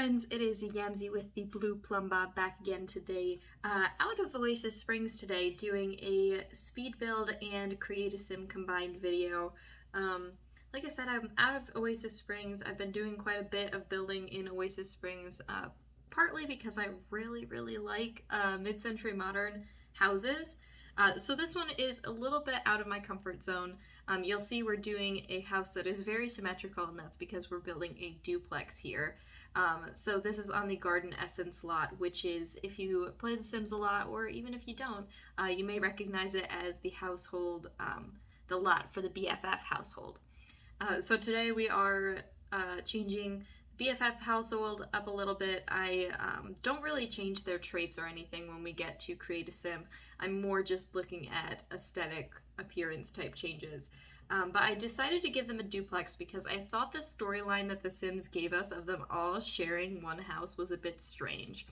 friends, it is Yamsy with the Blue Plum Bob back again today, out of Oasis Springs today, doing a speed build and create a sim combined video. Like I said, I'm out of Oasis Springs. I've been doing quite a bit of building in Oasis Springs, partly because I really like mid-century modern houses. So this one is a little bit out of my comfort zone. You'll see we're doing a house that is very symmetrical, and that's because we're building a duplex here. So this is on the Garden Essence lot, which is, if you play The Sims a lot, or even if you don't, you may recognize it as the household, the lot for the BFF household. So today we are changing the BFF household up a little bit. I don't really change their traits or anything when we get to create a sim. I'm more just looking at aesthetic appearance type changes. But I decided to give them a duplex because I thought the storyline that The Sims gave us of them all sharing one house was a bit strange.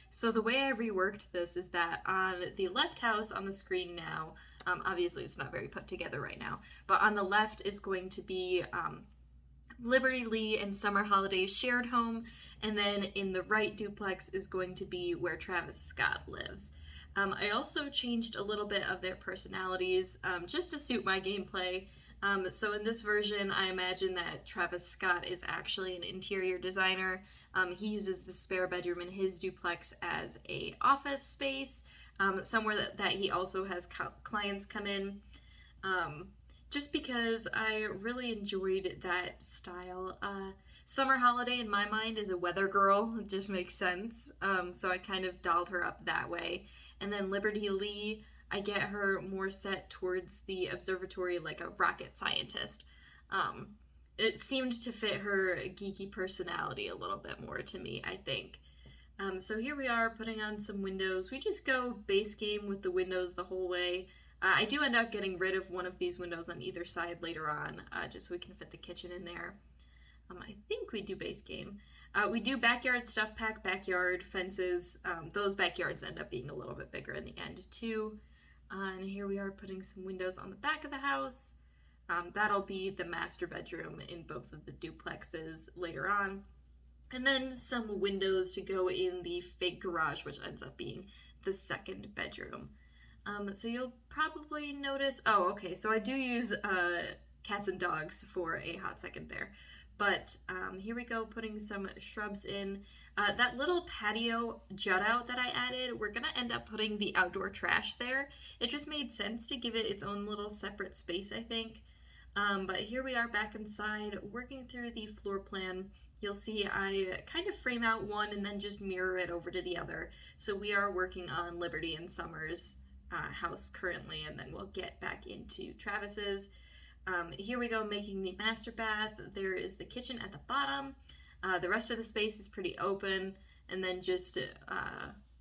So the way I reworked this is that on the left house on the screen now, obviously it's not very put together right now, but on the left is going to be Liberty Lee and Summer Holiday's shared home, and then in the right duplex is going to be where Travis Scott lives. I also changed a little bit of their personalities just to suit my gameplay. So in this version, I imagine that Travis Scott is actually an interior designer. He uses the spare bedroom in his duplex as a office space, somewhere that he also has clients come in. Just because I really enjoyed that style. Summer Holiday, in my mind, is a weather girl. It just makes sense. So I kind of dolled her up that way. And then Liberty Lee, I get her more set towards the observatory like a rocket scientist. It seemed to fit her geeky personality a little bit more to me, I think. So here we are putting on some windows. We just go base game with the windows the whole way. I do end up getting rid of one of these windows on either side later on, just so we can fit the kitchen in there. I think we do base game. We do backyard stuff pack, backyard fences. Those backyards end up being a little bit bigger in the end too. And here we are putting some windows on the back of the house. That'll be the master bedroom in both of the duplexes later on. And then some windows to go in the fake garage, which ends up being the second bedroom. So you'll probably notice, oh, okay, so I do use cats and dogs for a hot second there. But here we go, putting some shrubs in. That little patio jut out that I added, we're gonna end up putting the outdoor trash there. It just made sense to give it its own little separate space, I think. But here we are back inside, working through the floor plan. You'll see I kind of frame out one and then just mirror it over to the other. So we are working on Liberty and Summer's house currently, and then we'll get back into Travis's. Here we go, making the master bath. There is the kitchen at the bottom. The rest of the space is pretty open, and then just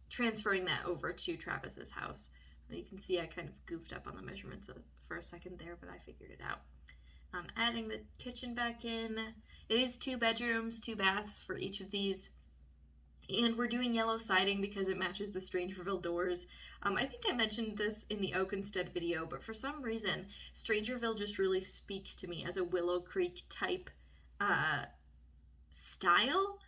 transferring that over to Travis's house. You can see I kind of goofed up on the measurements for a second there, but I figured it out. Adding the kitchen back in. It is 2 bedrooms, 2 baths for each of these. And we're doing yellow siding because it matches the Strangerville doors. I think I mentioned this in the Oakenstead video, but for some reason, Strangerville just really speaks to me as a Willow Creek type style.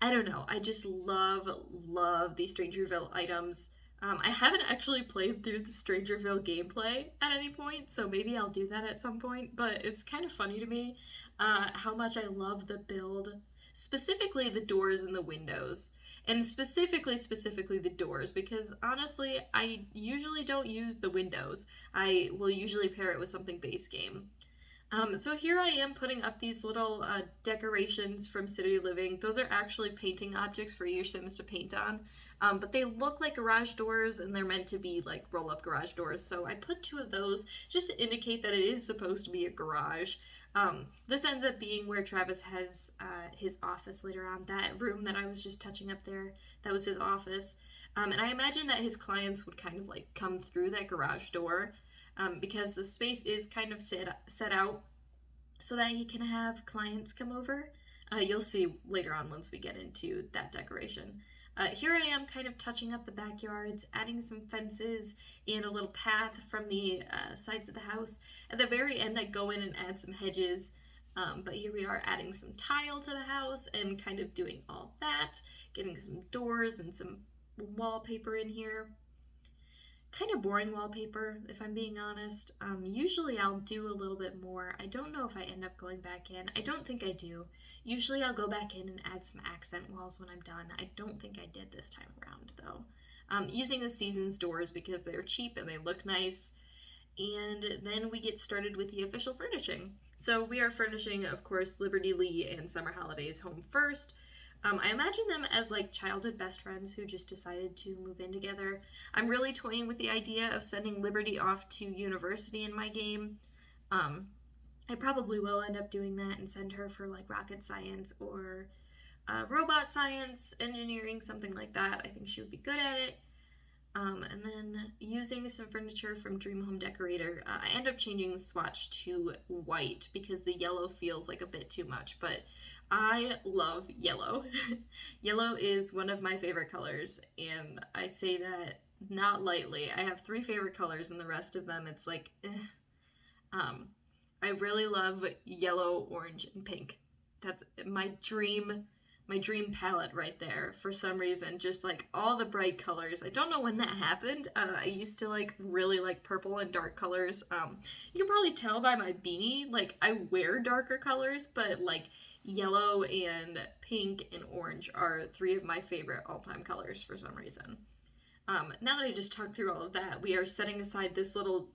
I don't know, I just love the Strangerville items. I haven't actually played through the Strangerville gameplay at any point, so maybe I'll do that at some point, but it's kind of funny to me how much I love the build, specifically the doors and the windows. And specifically the doors, because honestly, I usually don't use the windows. I will usually pair it with something base game. So here I am putting up these little decorations from City Living. Those are actually painting objects for your Sims to paint on, but they look like garage doors, and they're meant to be like roll-up garage doors. So I put 2 of those just to indicate that it is supposed to be a garage. This ends up being where Travis has his office later on. That room that I was just touching up there, that was his office. And I imagine that his clients would kind of like come through that garage door because the space is kind of set out so that he can have clients come over. You'll see later on once we get into that decoration. Here I am kind of touching up the backyards, adding some fences and a little path from the sides of the house. At the very end, I go in and add some hedges But here we are adding some tile to the house and kind of doing all that, getting some doors and some wallpaper in here. Kind of boring wallpaper, if I'm being honest. Usually I'll do a little bit more. I don't know if I end up going back in. I don't think I do. Usually I'll go back in and add some accent walls when I'm done. I don't think I did this time around, though. Using the Seasons doors because they're cheap and they look nice. And then we get started with the official furnishing. So we are furnishing, of course, Liberty Lee and Summer Holidays home first. I imagine them as like childhood best friends who just decided to move in together. I'm really toying with the idea of sending Liberty off to university in my game. I probably will end up doing that and send her for like rocket science or robot science, engineering, something like that. I think she would be good at it. And then using some furniture from Dream Home Decorator, I end up changing the swatch to white because the yellow feels like a bit too much, but I love yellow. Yellow is one of my favorite colors, and I say that not lightly. I have 3 favorite colors, and the rest of them, it's like, I really love yellow, orange, and pink. That's my dream palette right there for some reason. Just like all the bright colors. I don't know when that happened. I used to like really like purple and dark colors. You can probably tell by my beanie, like I wear darker colors, but like yellow and pink and orange are 3 of my favorite all-time colors for some reason. Now that I just talked through all of that, we are setting aside this little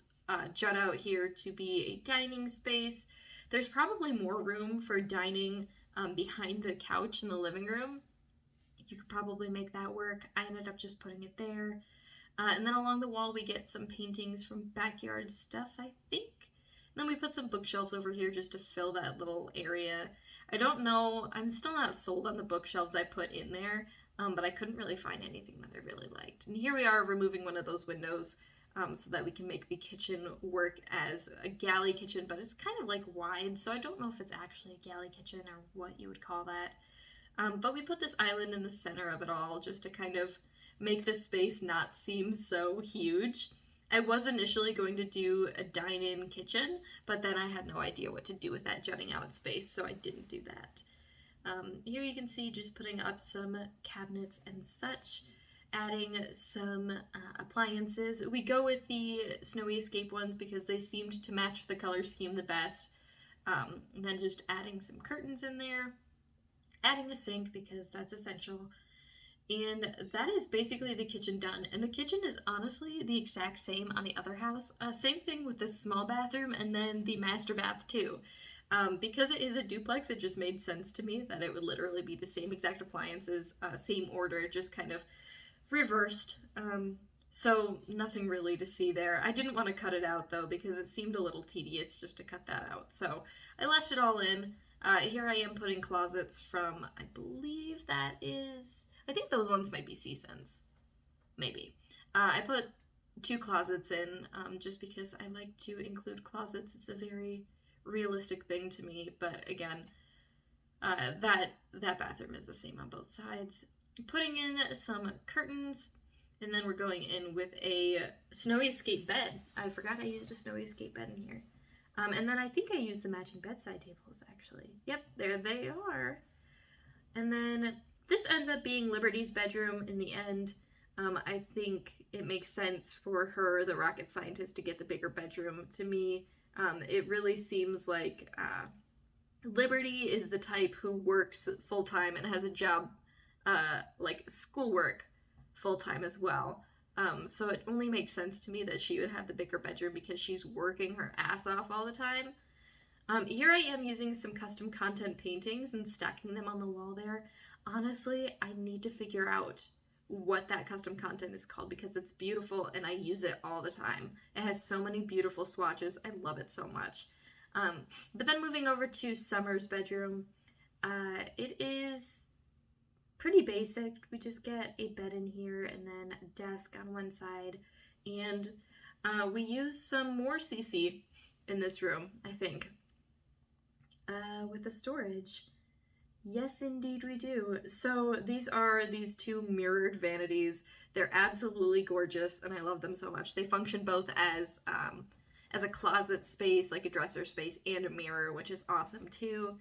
jut out here to be a dining space. There's probably more room for dining behind the couch in the living room. You could probably make that work. I ended up just putting it there. And then along the wall we get some paintings from backyard stuff, I think. And then we put some bookshelves over here just to fill that little area. I don't know, I'm still not sold on the bookshelves I put in there, but I couldn't really find anything that I really liked. And here we are removing one of those windows so that we can make the kitchen work as a galley kitchen, but it's kind of like wide, so I don't know if it's actually a galley kitchen or what you would call that. But we put this island in the center of it all just to kind of make the space not seem so huge. I was initially going to do a dine-in kitchen, but then I had no idea what to do with that jutting out space, so I didn't do that. Here you can see just putting up some cabinets and such, adding some appliances. We go with the Snowy Escape ones because they seemed to match the color scheme the best. And then just adding some curtains in there, adding a sink because that's essential. And that is basically the kitchen done. And the kitchen is honestly the exact same on the other house. Same thing with the small bathroom and then the master bath too. Because it is a duplex, it just made sense to me that it would literally be the same exact appliances, same order, just kind of reversed. So nothing really to see there. I didn't want to cut it out though because it seemed a little tedious just to cut that out. So I left it all in. Here I am putting closets from, I believe that is... I think those ones might be Seasons. Maybe. I put 2 closets in just because I like to include closets. It's a very realistic thing to me. But again, that bathroom is the same on both sides. Putting in some curtains. And then we're going in with a Snowy Escape bed. I forgot I used a Snowy Escape bed in here. And then I think I used the matching bedside tables, actually. Yep, there they are. And then... this ends up being Liberty's bedroom in the end. I think it makes sense for her, the rocket scientist, to get the bigger bedroom. To me, it really seems like Liberty is the type who works full-time and has a job, like schoolwork, full-time as well. So it only makes sense to me that she would have the bigger bedroom because she's working her ass off all the time. Here I am using some custom content paintings and stacking them on the wall there. Honestly, I need to figure out what that custom content is called because it's beautiful and I use it all the time. It has so many beautiful swatches. I love it so much. But then moving over to Summer's bedroom, it is pretty basic. We just get a bed in here and then a desk on one side. And we use some more CC in this room, I think, with the storage. Yes, indeed we do. So these are these 2 mirrored vanities. They're absolutely gorgeous, and I love them so much. They function both as as a closet space, like a dresser space, and a mirror, which is awesome too.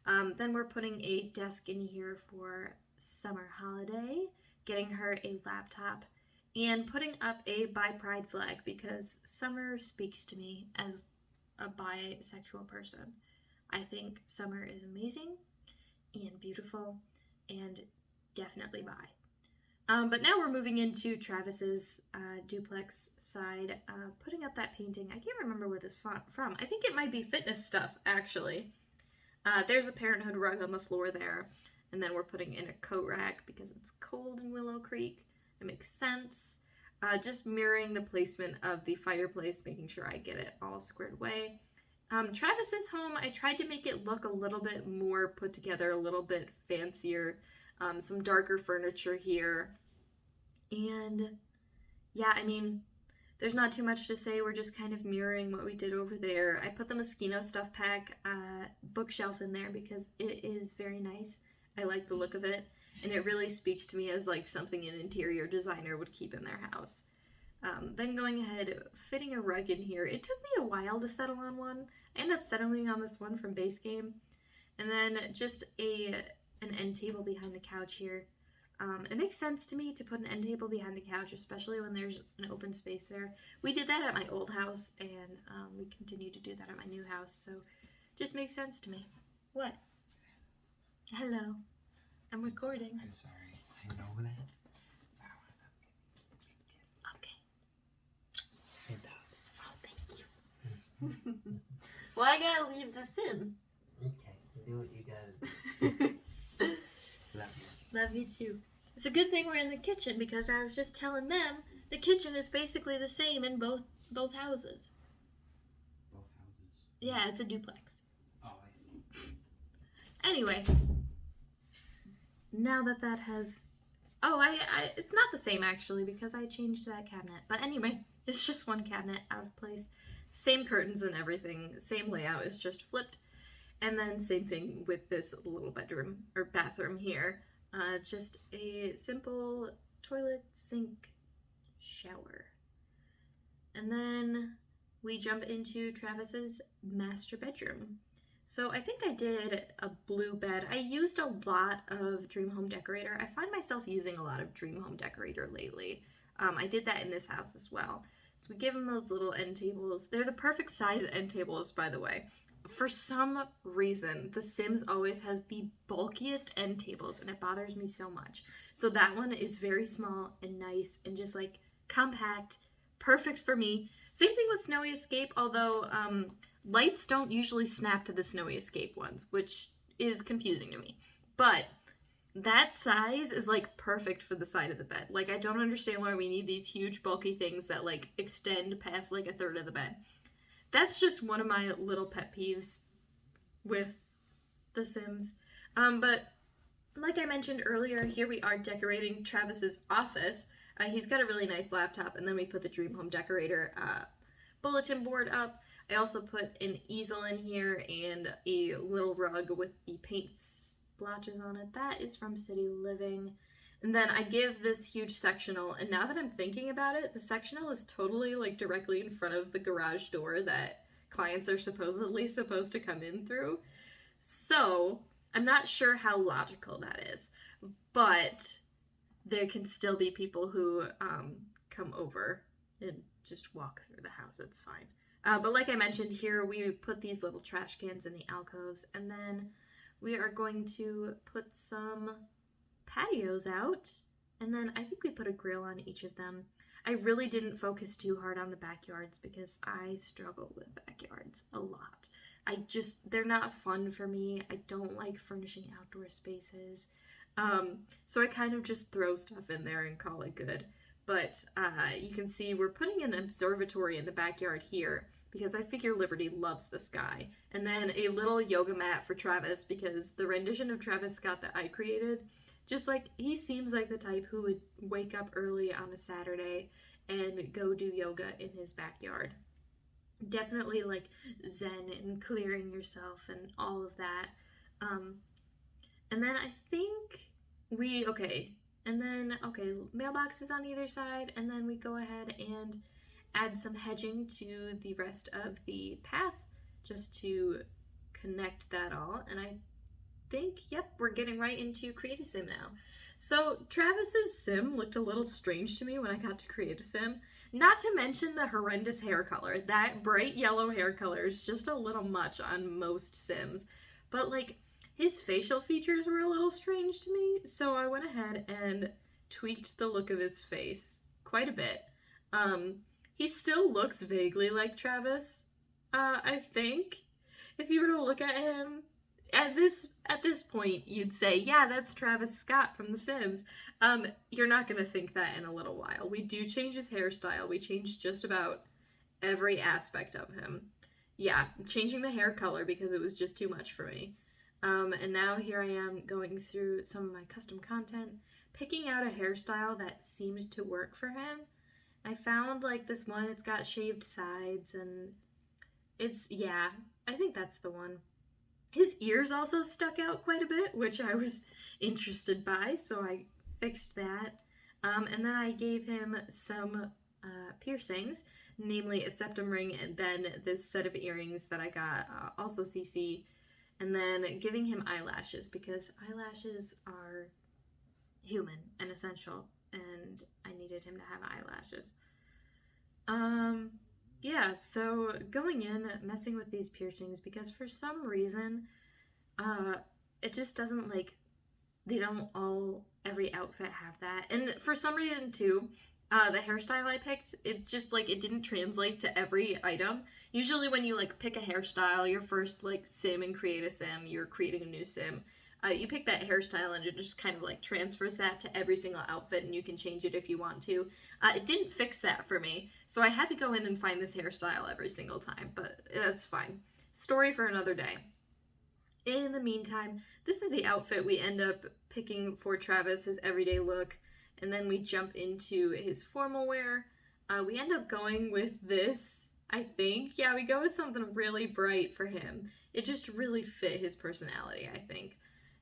Then we're putting a desk in here for summer holiday, getting her a laptop, and putting up a bi pride flag because summer speaks to me as a bisexual person. I think summer is amazing and beautiful and definitely bi. But now we're moving into Travis's duplex side, putting up that painting. I can't remember what this from. I think it might be fitness stuff, actually. There's a Parenthood rug on the floor there. And then we're putting in a coat rack because it's cold in Willow Creek. It makes sense. Just mirroring the placement of the fireplace, making sure I get it all squared away. Travis's home, I tried to make it look a little bit more put together, a little bit fancier. Some darker furniture here. And yeah, I mean, there's not too much to say. We're just kind of mirroring what we did over there. I put the Moschino Stuff Pack bookshelf in there because it is very nice. I like the look of it. And it really speaks to me as like something an interior designer would keep in their house. Then going ahead, fitting a rug in here. It took me a while to settle on one. I ended up settling on this one from base game. And then just an end table behind the couch here. It makes sense to me to put an end table behind the couch, especially when there's an open space there. We did that at my old house, and we continue to do that at my new house, so just makes sense to me. What? Hello. I'm recording. I'm sorry. I know that. Okay. And Oh, thank you. Well, I gotta leave this in. okay. Do what you gotta do. Love you. Love you too. It's a good thing we're in the kitchen because I was just telling them the kitchen is basically the same in both houses. Both houses? Yeah, it's a duplex. Oh, I see. Anyway, now that has... Oh, it's not the same actually because I changed that cabinet. But anyway, it's just one cabinet out of place. Same curtains and everything. Same layout, it's just flipped. And then same thing with this little bedroom or bathroom here. Just a simple toilet, sink, shower. And then we jump into Travis's master bedroom. So I think I did a blue bed. I used a lot of Dream Home Decorator. I find myself using a lot of Dream Home Decorator lately. I did that in this house as well. So we give them those little end tables. They're the perfect size end tables, by the way. For some reason, The Sims always has the bulkiest end tables, and it bothers me so much. So that one is very small and nice and just like compact, perfect for me. Same thing with Snowy Escape, although lights don't usually snap to the Snowy Escape ones, which is confusing to me. But that size is like perfect for the side of the bed. Like I don't understand why we need these huge bulky things that like extend past like a third of the bed. That's just one of my little pet peeves with The Sims. But like I mentioned earlier, here we are decorating Travis's office. He's got a really nice laptop, and then we put the Dream Home Decorator bulletin board up. I also put an easel in here and a little rug with the paint splotches on it. That is from City Living. And then I give this huge sectional, and now that I'm thinking about it, the sectional is totally like directly in front of the garage door that clients are supposedly supposed to come in through. So I'm not sure how logical that is, but there can still be people who come over and just walk through the house. It's fine. But like I mentioned here, we put these little trash cans in the alcoves, and then we are going to put some patios out, and then I think we put a grill on each of them. I really didn't focus too hard on the backyards because I struggle with backyards a lot. They're not fun for me. I don't like furnishing outdoor spaces. So I kind of just throw stuff in there and call it good. But you can see we're putting an observatory in the backyard here because I figure Liberty loves the sky. And then a little yoga mat for Travis because the rendition of Travis Scott that I created, just like, he seems like the type who would wake up early on a Saturday and go do yoga in his backyard. Definitely like zen and clearing yourself and all of that. And then I think mailboxes on either side, and then we go ahead and add some hedging to the rest of the path just to connect that all. And I think, yep, we're getting right into create a sim now. So Travis's sim looked a little strange to me when I got to create a sim. Not to mention the horrendous hair color. That bright yellow hair color is just a little much on most sims. But like, his facial features were a little strange to me, so I went ahead and tweaked the look of his face quite a bit. He still looks vaguely like Travis, I think. If you were to look at him, at this point, you'd say, yeah, that's Travis Scott from The Sims. You're not gonna think that in a little while. We do change his hairstyle. We change just about every aspect of him. Yeah, changing the hair color because it was just too much for me. And now here I am going through some of my custom content, picking out a hairstyle that seemed to work for him. I found like this one, it's got shaved sides and yeah, I think that's the one. His ears also stuck out quite a bit, which I was interested by, so I fixed that. And then I gave him some piercings, namely a septum ring and then this set of earrings that I got, also CC, and then giving him eyelashes because eyelashes are human and essential, and I needed him to have eyelashes. Yeah, so going in, messing with these piercings because for some reason, it just doesn't like, they don't all, every outfit have that. And for some reason too, the hairstyle I picked, it just like, it didn't translate to every item. Usually when you like pick a hairstyle, your first like sim and create a sim, you're creating a new sim. You pick that hairstyle and it just kind of like transfers that to every single outfit and you can change it if you want to. It didn't fix that for me, so I had to go in and find this hairstyle every single time, but that's fine. Story for another day. In the meantime, this is the outfit we end up picking for Travis, his everyday look, and then we jump into his formal wear. We end up going with this, I think. Yeah, we go with something really bright for him. It just really fit his personality, I think.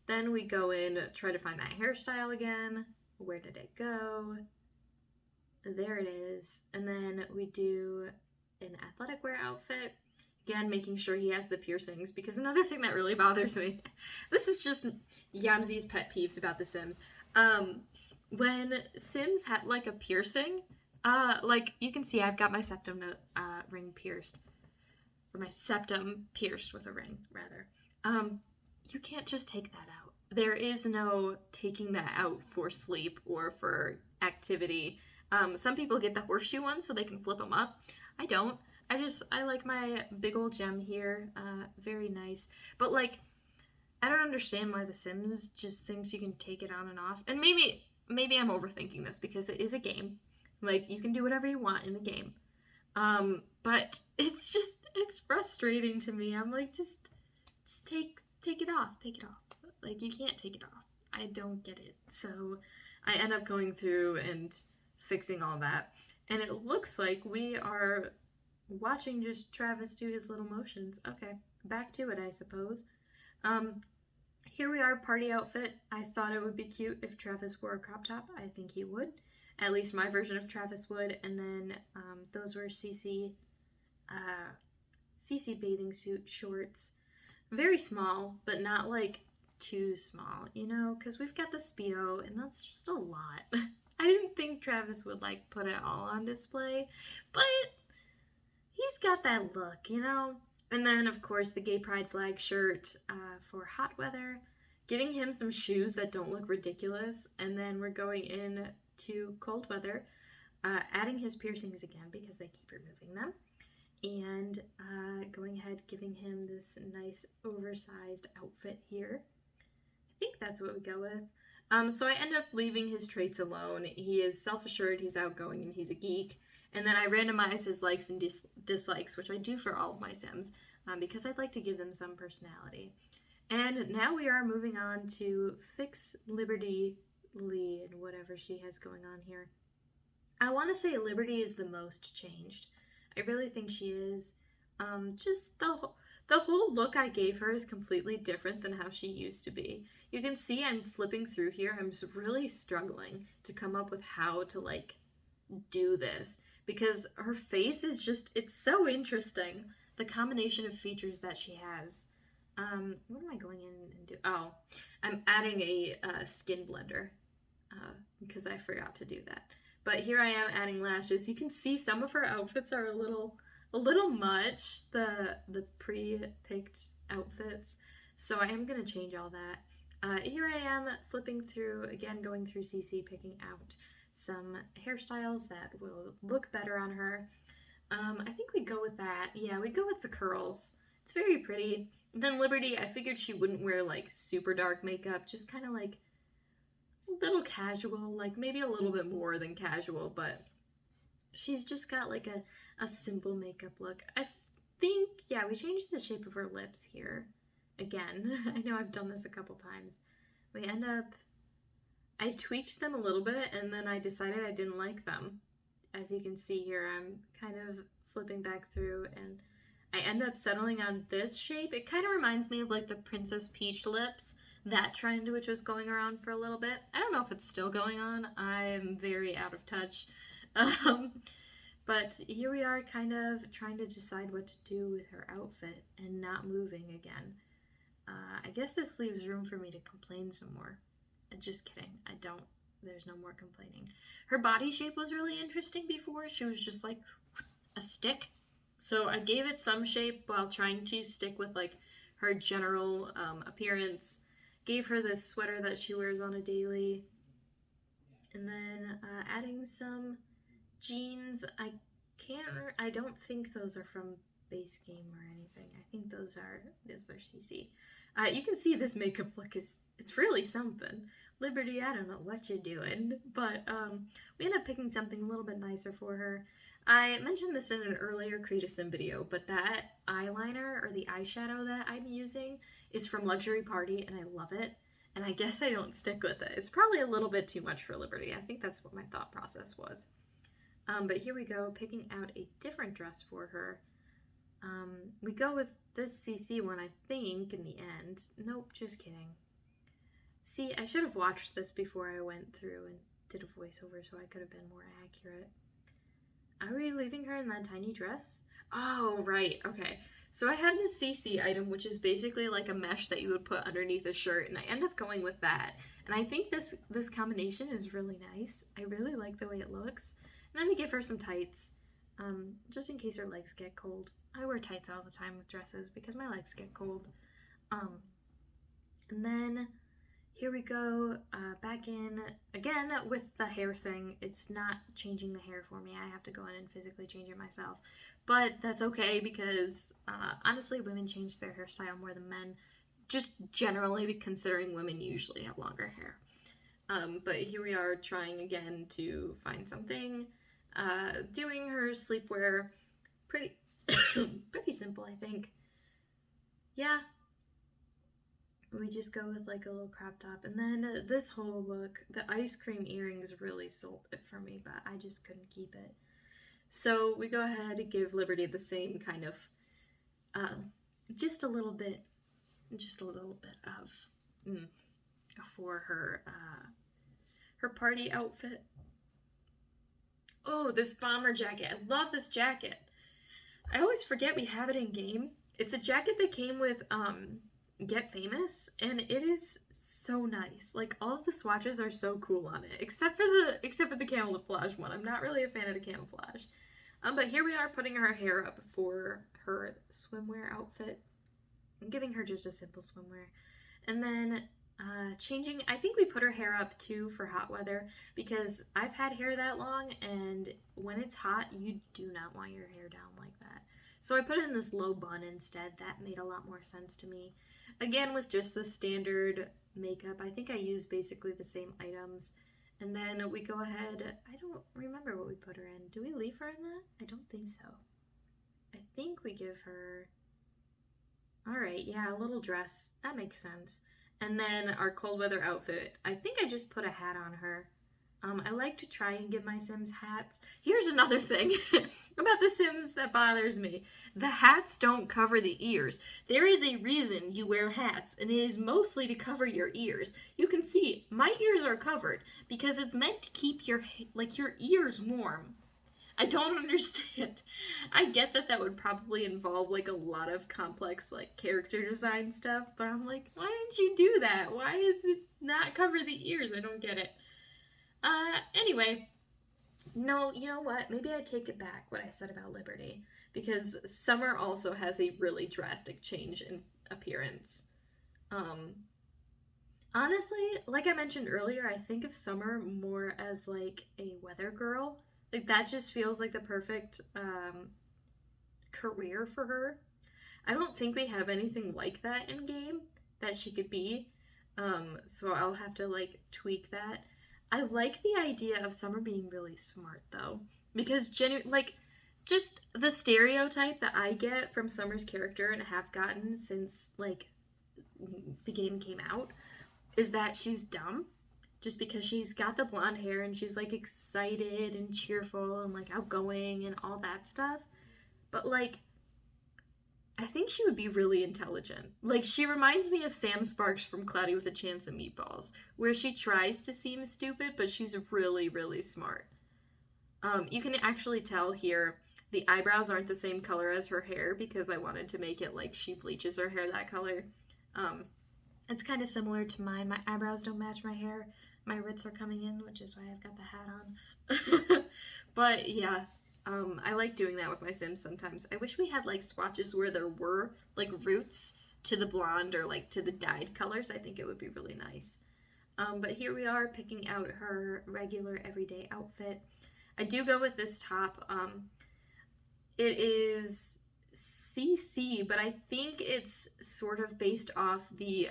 Then we go in, try to find that hairstyle again. Where did it go? There it is. And then we do an athletic wear outfit. Again, making sure he has the piercings, because another thing that really bothers me, this is just Yamzi's pet peeves about The Sims. When Sims have like a piercing, like you can see I've got my septum ring pierced. Or my septum pierced with a ring, rather. You can't just take that out. There is no taking that out for sleep or for activity. Some people get the horseshoe one so they can flip them up. I don't. I like my big old gem here. Very nice. But like, I don't understand why The Sims just thinks you can take it on and off. And maybe I'm overthinking this because it is a game. Like, you can do whatever you want in the game. But it's frustrating to me. I'm like, just take it off. Take it off. Like, you can't take it off. I don't get it. So I end up going through and fixing all that. And it looks like we are watching just Travis do his little motions. Okay, back to it, I suppose. Here we are, party outfit. I thought it would be cute if Travis wore a crop top. I think he would. At least my version of Travis would. And then those were CC bathing suit shorts. Very small, but not like too small, you know, because we've got the Speedo and that's just a lot. I didn't think Travis would like put it all on display, but he's got that look, you know. And then of course the gay pride flag shirt for hot weather, giving him some shoes that don't look ridiculous, and then we're going in to cold weather, adding his piercings again because they keep removing them. And going ahead, giving him this nice oversized outfit here. I think that's what we go with. So I end up leaving his traits alone. He is self-assured, he's outgoing, and he's a geek. And then I randomize his likes and dislikes, which I do for all of my Sims, because I'd like to give them some personality. And now we are moving on to fix Liberty Lee and whatever she has going on here. I want to say Liberty is the most changed. I really think she is. Just the whole look I gave her is completely different than how she used to be. You can see I'm flipping through here. I'm really struggling to come up with how to like do this because her face is just, it's so interesting. The combination of features that she has. What am I going in and do? Oh, I'm adding a skin blender because I forgot to do that. But here I am adding lashes. You can see some of her outfits are a little much, the pre-picked outfits. So I am going to change all that. Here I am flipping through, again going through CC, picking out some hairstyles that will look better on her. I think we go with that. Yeah, we go with the curls. It's very pretty. And then Liberty, I figured she wouldn't wear like super dark makeup, just kind of like a little casual, like maybe a little bit more than casual, but she's just got like a simple makeup look. I think, yeah, we changed the shape of her lips here. Again, I know I've done this a couple times. We end up, I tweaked them a little bit and then I decided I didn't like them. As you can see here, I'm kind of flipping back through and I end up settling on this shape. It kind of reminds me of like the Princess Peach lips, that trend which was going around for a little bit. I don't know if it's still going on. I'm very out of touch. But here we are kind of trying to decide what to do with her outfit and not moving again. I guess this leaves room for me to complain some more. Just kidding. I don't. There's no more complaining. Her body shape was really interesting before. She was just like a stick. So I gave it some shape while trying to stick with like her general appearance. Gave her this sweater that she wears on a daily. And then adding some jeans. I don't think those are from Base Game or anything. I think those are CC. You can see this makeup look it's really something. Liberty, I don't know what you're doing, but we ended up picking something a little bit nicer for her. I mentioned this in an earlier Create a Sim video, but that eyeliner or the eyeshadow that I'm using is from Luxury Party and I love it. And I guess I don't stick with it. It's probably a little bit too much for Liberty. I think that's what my thought process was. But here we go, picking out a different dress for her. We go with this CC one, I think, in the end. Nope, just kidding. See, I should have watched this before I went through and did a voiceover so I could have been more accurate. Are we leaving her in that tiny dress? Oh, right, okay. So I have this CC item, which is basically like a mesh that you would put underneath a shirt, and I end up going with that. And I think this combination is really nice. I really like the way it looks. And then we give her some tights, just in case her legs get cold. I wear tights all the time with dresses because my legs get cold. And then here we go, back in again with the hair thing. It's not changing the hair for me. I have to go in and physically change it myself. But that's okay because honestly, women change their hairstyle more than men. Just generally considering women usually have longer hair. But here we are trying again to find something. Doing her sleepwear. Pretty simple, I think. Yeah. We just go with like a little crop top. And then this whole look, the ice cream earrings really sold it for me, but I just couldn't keep it. So we go ahead and give Liberty the same kind of, just a little bit of, for her, her party outfit. Oh, this bomber jacket. I love this jacket. I always forget we have it in game. It's a jacket that came with, Get Famous, and it is so nice. Like, all of the swatches are so cool on it, except for the camouflage one. I'm not really a fan of the camouflage. But here we are putting her hair up for her swimwear outfit. I'm giving her just a simple swimwear. And then changing, I think we put her hair up too for hot weather because I've had hair that long and when it's hot, you do not want your hair down like that. So I put it in this low bun instead. That made a lot more sense to me. Again, with just the standard makeup, I think I use basically the same items. And then we go ahead, I don't remember what we put her in. Do we leave her in that? I don't think so. I think we give her, all right, yeah, a little dress. That makes sense. And then our cold weather outfit, I think I just put a hat on her. I like to try and give my Sims hats. Here's another thing about the Sims that bothers me. The hats don't cover the ears. There is a reason you wear hats, and it is mostly to cover your ears. You can see my ears are covered because it's meant to keep your ears warm. I don't understand. I get that that would probably involve like a lot of complex like character design stuff, but I'm like, why didn't you do that? Why is it not cover the ears? I don't get it. Anyway, no, you know what? Maybe I take it back what I said about Liberty, because Summer also has a really drastic change in appearance. Um, Honestly, like I mentioned earlier, I think of Summer more as like a weather girl. Like that just feels like the perfect career for her. I don't think we have anything like that in game that she could be. So I'll have to like tweak that. I like the idea of Summer being really smart though, because like just the stereotype that I get from Summer's character and have gotten since like the game came out is that she's dumb just because she's got the blonde hair and she's like excited and cheerful and like outgoing and all that stuff. But like I think she would be really intelligent. Like she reminds me of Sam Sparks from Cloudy with a Chance of Meatballs, where she tries to seem stupid, but she's really, really smart. You can actually tell here the eyebrows aren't the same color as her hair because I wanted to make it like she bleaches her hair that color. It's kind of similar to mine. My eyebrows don't match my hair. My roots are coming in, which is why I've got the hat on. But yeah, I like doing that with my Sims sometimes. I wish we had like swatches where there were like roots to the blonde or like to the dyed colors. I think it would be really nice. But here we are picking out her regular everyday outfit. I do go with this top. It is CC, but I think it's sort of based off the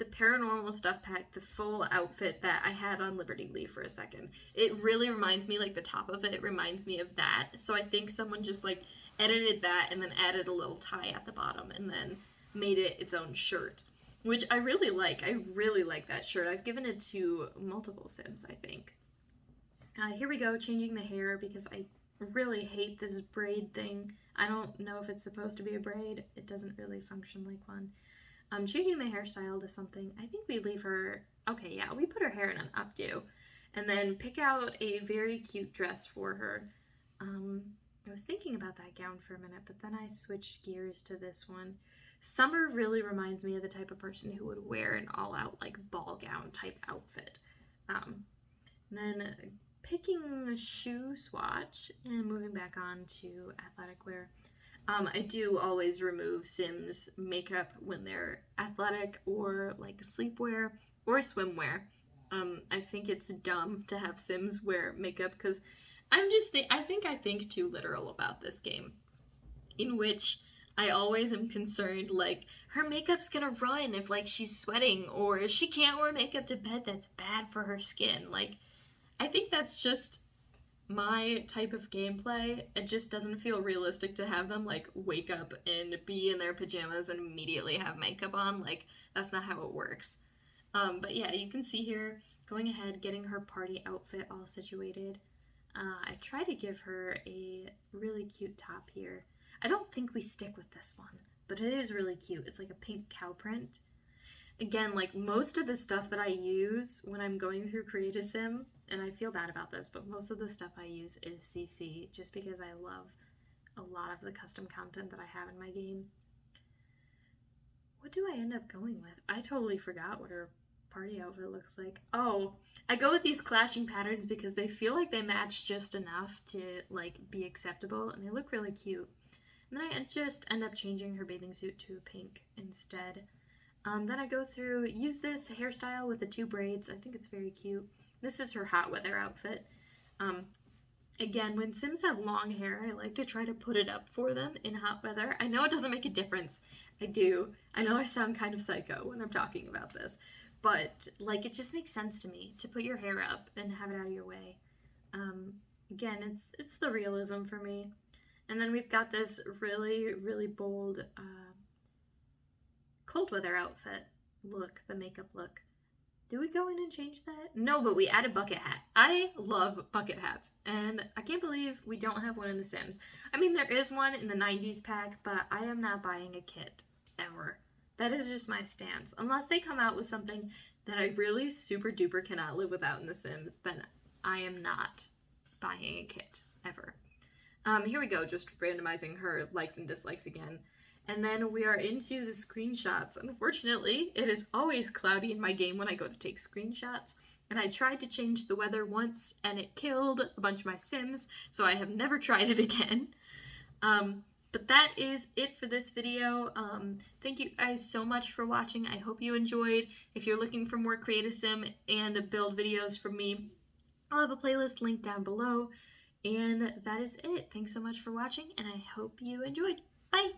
paranormal stuff pack, the full outfit that I had on Liberty Lee for a second. It really reminds me, like the top of it reminds me of that. So I think someone just like edited that and then added a little tie at the bottom and then made it its own shirt, which I really like. I really like that shirt. I've given it to multiple Sims, I think. Here we go, changing the hair because I really hate this braid thing. I don't know if it's supposed to be a braid. It doesn't really function like one. I'm changing the hairstyle to something. I think we leave her... Okay, yeah, we put her hair in an updo. And then pick out a very cute dress for her. I was thinking about that gown for a minute, but then I switched gears to this one. Summer really reminds me of the type of person who would wear an all-out, like, ball gown type outfit. Then picking a shoe swatch and moving back on to athletic wear. I do always remove Sims makeup when they're athletic or like sleepwear or swimwear. I think it's dumb to have Sims wear makeup because I think too literal about this game, in which I always am concerned like her makeup's gonna run if like she's sweating, or if she can't wear makeup to bed, that's bad for her skin. Like I think that's just my type of gameplay. It just doesn't feel realistic to have them like wake up and be in their pajamas and immediately have makeup on. Like that's not how it works. But yeah, you can see here going ahead, getting her party outfit all situated. I try to give her a really cute top here. I don't think we stick with this one, but it is really cute. It's like a pink cow print. Again, like most of the stuff that I use when I'm going through Create a Sim, and I feel bad about this, but most of the stuff I use is CC, just because I love a lot of the custom content that I have in my game. What do I end up going with? I totally forgot what her party outfit looks like. Oh, I go with these clashing patterns because they feel like they match just enough to like be acceptable, and they look really cute. And then I just end up changing her bathing suit to pink instead. Then I go through, use this hairstyle with the 2 braids. I think it's very cute. This is her hot weather outfit. Again, when Sims have long hair, I like to try to put it up for them in hot weather. I know it doesn't make a difference. I do. I know I sound kind of psycho when I'm talking about this. But, like, it just makes sense to me to put your hair up and have it out of your way. Again, it's the realism for me. And then we've got this really, really bold cold weather outfit look, the makeup look. Do we go in and change that? No, but we add a bucket hat. I love bucket hats, and I can't believe we don't have one in The Sims. I mean, there is one in the 90s pack, but I am not buying a kit, ever. That is just my stance. Unless they come out with something that I really super duper cannot live without in The Sims, then I am not buying a kit. ever. Here we go, just randomizing her likes and dislikes again. And then we are into the screenshots. Unfortunately, it is always cloudy in my game when I go to take screenshots. And I tried to change the weather once and it killed a bunch of my Sims, so I have never tried it again. But that is it for this video. Thank you guys so much for watching. I hope you enjoyed. If you're looking for more Create a Sim and build videos from me, I'll have a playlist linked down below. And that is it. Thanks so much for watching, and I hope you enjoyed. Bye!